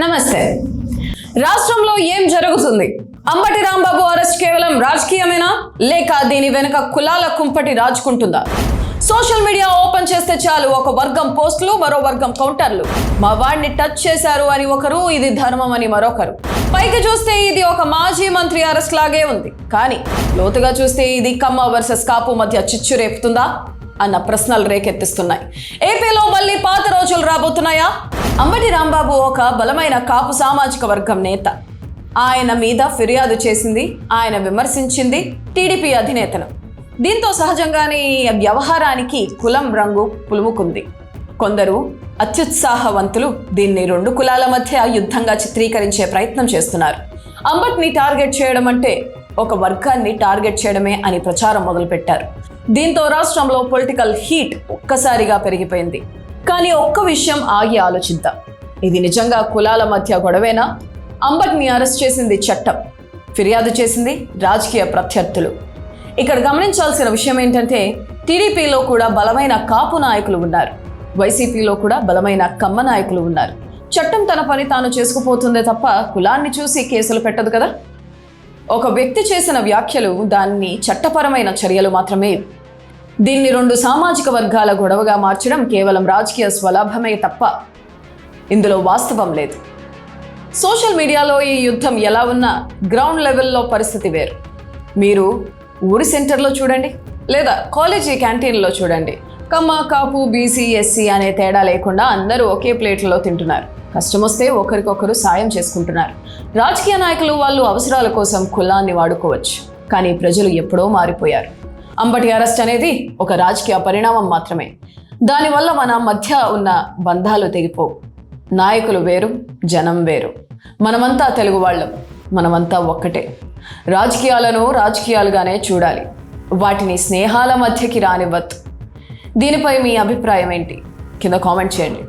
నమస్తే. రాష్ట్రంలో ఏం జరుగుతుంది? అంబటి రాంబాబు అరెస్ట్ కేవలం రాజకీయమేనా, లేక దీని వెనుక కులాల కుంపటి రాజుకుంటుందా? సోషల్ మీడియా ఓపెన్ చేస్తే చాలు ఒక వర్గం పోస్టులు, మరో వర్గం కౌంటర్లు. మా వాడిని టచ్ చేశారు అని ఒకరు, ఇది ధర్మం అని మరొకరు. పైకి చూస్తే ఇది ఒక మాజీ మంత్రి అరెస్ట్ లాగే ఉంది, కానీ లోతుగా చూస్తే ఇది కమ్మ వర్సెస్ కాపు మధ్య చిచ్చు రేపుతుందా అన్న ప్రశ్నలు రేకెత్తిస్తున్నాయి. ఏపీలో మళ్ళీ పాత రోజులు రాబోతున్నాయా? అంబటి రాంబాబు ఒక బలమైన కాపు సామాజిక వర్గం నేత. ఆయన మీద ఫిర్యాదు చేసింది, ఆయన విమర్శించింది టీడీపీ అధినేతను. దీంతో సహజంగానే ఈ వ్యవహారానికి కులం రంగు పులుముకుంది. కొందరు అత్యుత్సాహవంతులు దీన్ని రెండు కులాల మధ్య యుద్ధంగా చిత్రీకరించే ప్రయత్నం చేస్తున్నారు. అంబట్ని టార్గెట్ చేయడం అంటే ఒక వర్గాన్ని టార్గెట్ చేయడమే అని ప్రచారం మొదలుపెట్టారు. దీంతో రాష్ట్రంలో పొలిటికల్ హీట్ ఒక్కసారిగా పెరిగిపోయింది. కానీ ఒక్క విషయం ఆగి ఆలోచిద్దాం. ఇది నిజంగా కులాల మధ్య గొడవేనా? అంబట్ని అరెస్ట్ చేసింది చట్టం, ఫిర్యాదు చేసింది రాజకీయ ప్రత్యర్థులు. ఇక్కడ గమనించాల్సిన విషయం ఏంటంటే, టీడీపీలో కూడా బలమైన కాపు నాయకులు ఉన్నారు, వైసీపీలో కూడా బలమైన కమ్మ నాయకులు ఉన్నారు. చట్టం తన పని తాను చేసుకుపోతుందే తప్ప కులాన్ని చూసి కేసులు పెట్టదు కదా. ఒక వ్యక్తి చేసిన వ్యాఖ్యలు దాన్ని చట్టపరమైన చర్యలు మాత్రమే. దీన్ని రెండు సామాజిక వర్గాల గొడవగా మార్చడం కేవలం రాజకీయ స్వలాభమే తప్ప ఇందులో వాస్తవం లేదు. సోషల్ మీడియాలో ఈ యుద్ధం ఎలా ఉన్నా గ్రౌండ్ లెవెల్లో పరిస్థితి వేరు. మీరు ఊరి సెంటర్లో చూడండి, లేదా కాలేజీ క్యాంటీన్లో చూడండి. కమ్మ, కాపు, బీసీ, ఎస్సీ అనే తేడా లేకుండా అందరూ ఒకే ప్లేట్లలో తింటున్నారు. కష్టం వస్తే ఒకరికొకరు సాయం చేసుకుంటున్నారు. రాజకీయ నాయకులు వాళ్ళు అవసరాల కోసం కులాన్ని వాడుకోవచ్చు, కానీ ప్రజలు ఎప్పుడో మారిపోయారు. అంబటి అరెస్ట్ అనేది ఒక రాజకీయ పరిణామం మాత్రమే. దానివల్ల మన మధ్య ఉన్న బంధాలు తెగిపోవు. నాయకులు వేరు, జనం వేరు. మనమంతా తెలుగు వాళ్ళం, మనమంతా ఒక్కటే. రాజకీయాలను రాజకీయాలుగానే చూడాలి, వాటిని స్నేహాల మధ్యకి రానివ్వద్దు. దీనిపై మీ అభిప్రాయం ఏంటి? కింద కామెంట్ చేయండి.